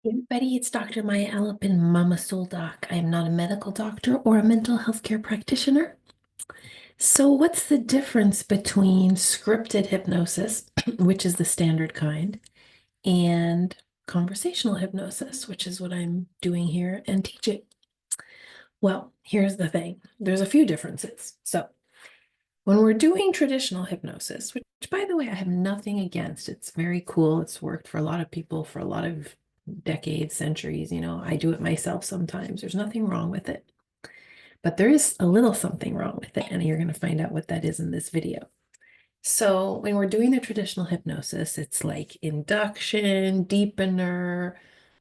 Hey everybody, it's Dr. Maya Alapin, Mama Soul Doc. I am not a medical doctor or a mental health care practitioner. So, what's the difference between scripted hypnosis, which is the standard kind, and conversational hypnosis, which is what I'm doing here and teaching? Well, here's the thing there's a few differences. So, when we're doing traditional hypnosis, which by the way, I have nothing against, it's very cool. It's worked for a lot of people for a lot of decades, centuries. I do it myself sometimes. There's nothing wrong with it. But there is a little something wrong with it, and you're going to find out what that is in this video. So, when we're doing the traditional hypnosis, it's like induction, deepener,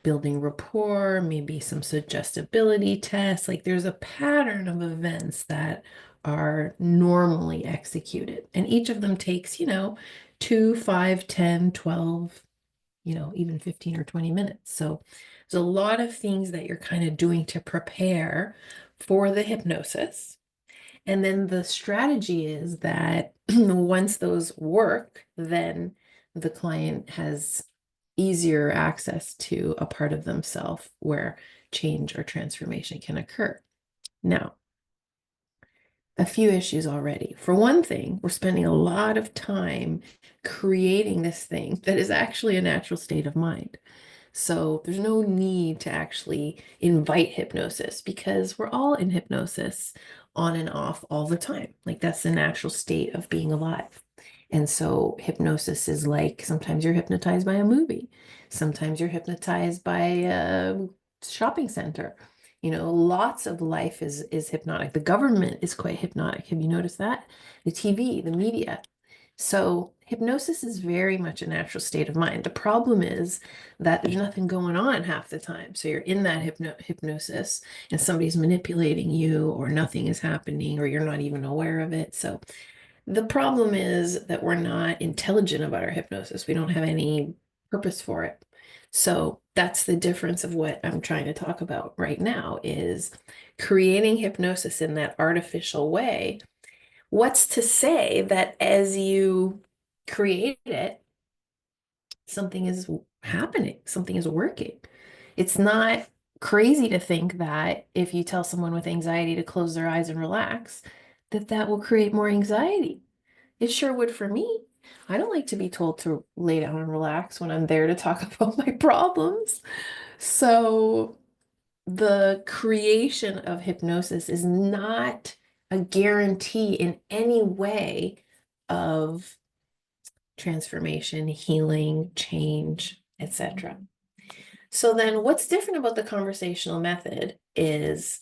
building rapport, maybe some suggestibility tests. Like there's a pattern of events that are normally executed. And each of them takes, 2, 5, 10, 12, even 15 or 20 minutes. So there's a lot of things that you're kind of doing to prepare for the hypnosis. And then the strategy is that once those work, then the client has easier access to a part of themselves where change or transformation can occur. Now, a few issues already. For one thing, we're spending a lot of time creating this thing that is actually a natural state of mind. So there's no need to actually invite hypnosis because we're all in hypnosis on and off all the time. Like that's the natural state of being alive. And so hypnosis is like sometimes you're hypnotized by a movie, sometimes you're hypnotized by a shopping center. Lots of life is hypnotic. The government is quite hypnotic. Have you noticed that? The TV, the media. So hypnosis is very much a natural state of mind. The problem is that there's nothing going on half the time. So you're in that hypnosis and somebody's manipulating you, or nothing is happening, or you're not even aware of it. So the problem is that we're not intelligent about our hypnosis. We don't have any purpose for it. So that's the difference of what I'm trying to talk about right now is creating hypnosis in that artificial way. What's to say that as you create it, something is happening, something is working? It's not crazy to think that if you tell someone with anxiety to close their eyes and relax, that that will create more anxiety. It sure would for me. I don't like to be told to lay down and relax when I'm there to talk about my problems. So the creation of hypnosis is not a guarantee in any way of transformation, healing, change, etc. So then what's different about the conversational method is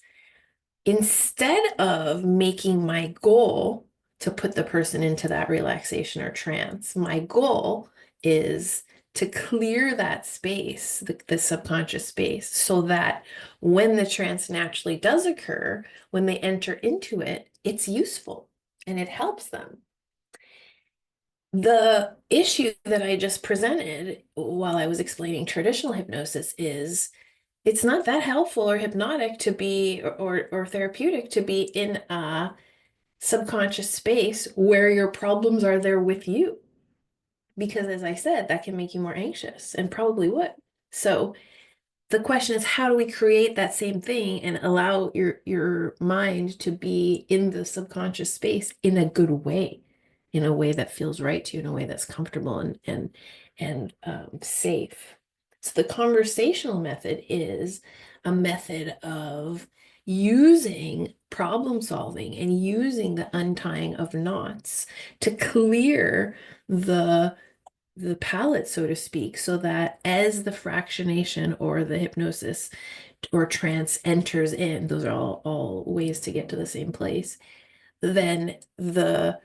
instead of making my goal to put the person into that relaxation or trance, my goal is to clear that space, the subconscious space, so that when the trance naturally does occur, when they enter into it, it's useful and it helps them. The issue that I just presented while I was explaining traditional hypnosis is it's not that helpful or hypnotic to be or therapeutic to be in a subconscious space where your problems are there with you. Because as I said, that can make you more anxious and probably would. So the question is, how do we create that same thing and allow your mind to be in the subconscious space in a good way, in a way that feels right to you, in a way that's comfortable and safe. So the conversational method is a method of using problem solving and using the untying of knots to clear the the palette, so to speak, so that as the fractionation or the hypnosis or trance enters in, those are all ways to get to the same place, then the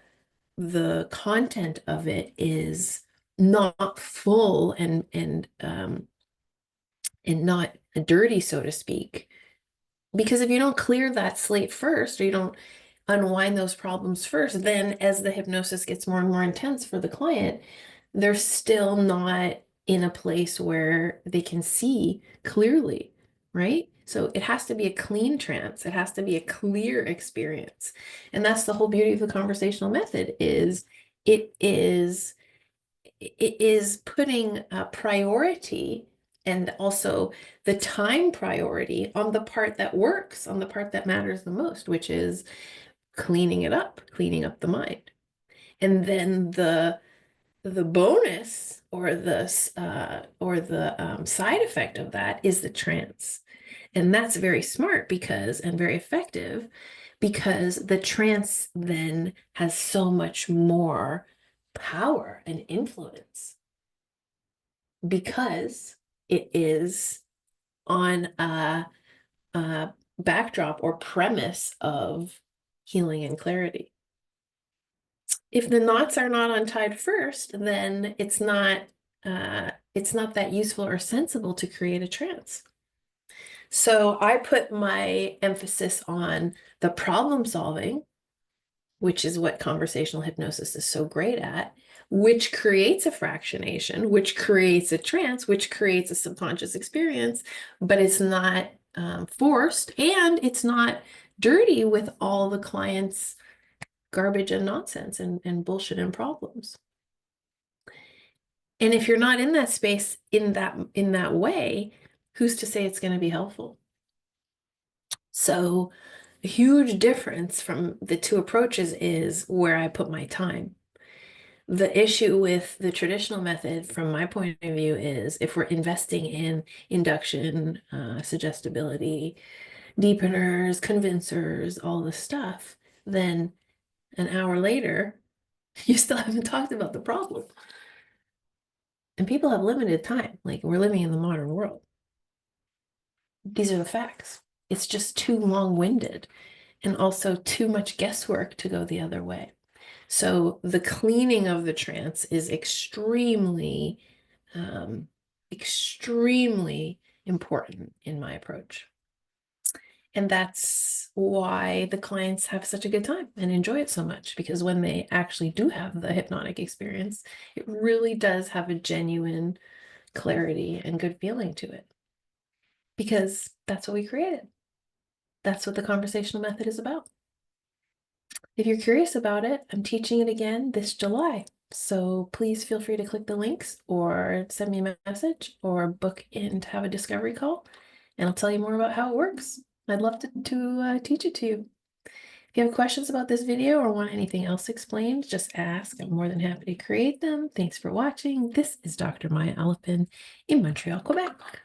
content of it is not full and not dirty, so to speak. Because if you don't clear that slate first, or you don't unwind those problems first, then as the hypnosis gets more and more intense for the client, they're still not in a place where they can see clearly, right? So it has to be a clean trance. It has to be a clear experience. And that's the whole beauty of the conversational method is it is it is putting a priority And also the time priority on the part that works, on the part that matters the most, which is cleaning it up, cleaning up the mind. And then the bonus or the side effect of that is the trance. And that's very smart because and very effective because the trance then has so much more power and influence because it is on a backdrop or premise of healing and clarity. If the knots are not untied first, then it's not that useful or sensible to create a trance. So I put my emphasis on the problem solving, which is what conversational hypnosis is so great at, which creates a fractionation, which creates a trance, which creates a subconscious experience, but it's not forced and it's not dirty with all the clients' garbage and nonsense and bullshit and problems. And if you're not in that space in that way, who's to say it's going to be helpful? So a huge difference from the two approaches is where I put my time. The issue with the traditional method, from my point of view, is if we're investing in induction, suggestibility, deepeners, convincers, all this stuff, then an hour later, you still haven't talked about the problem. And people have limited time. Like, we're living in the modern world. These are the facts. It's just too long-winded and also too much guesswork to go the other way. So the cleaning of the trance is extremely important in my approach. And that's why the clients have such a good time and enjoy it so much, because when they actually do have the hypnotic experience, it really does have a genuine clarity and good feeling to it. Because that's what we created. That's what the conversational method is about. If you're curious about it, I'm teaching it again this July. So please feel free to click the links or send me a message or book in to have a discovery call, and I'll tell you more about how it works. I'd love to teach it to you. If you have questions about this video or want anything else explained, just ask. I'm more than happy to create them. Thanks for watching. This is Dr. Maya Alapin in Montreal, Quebec.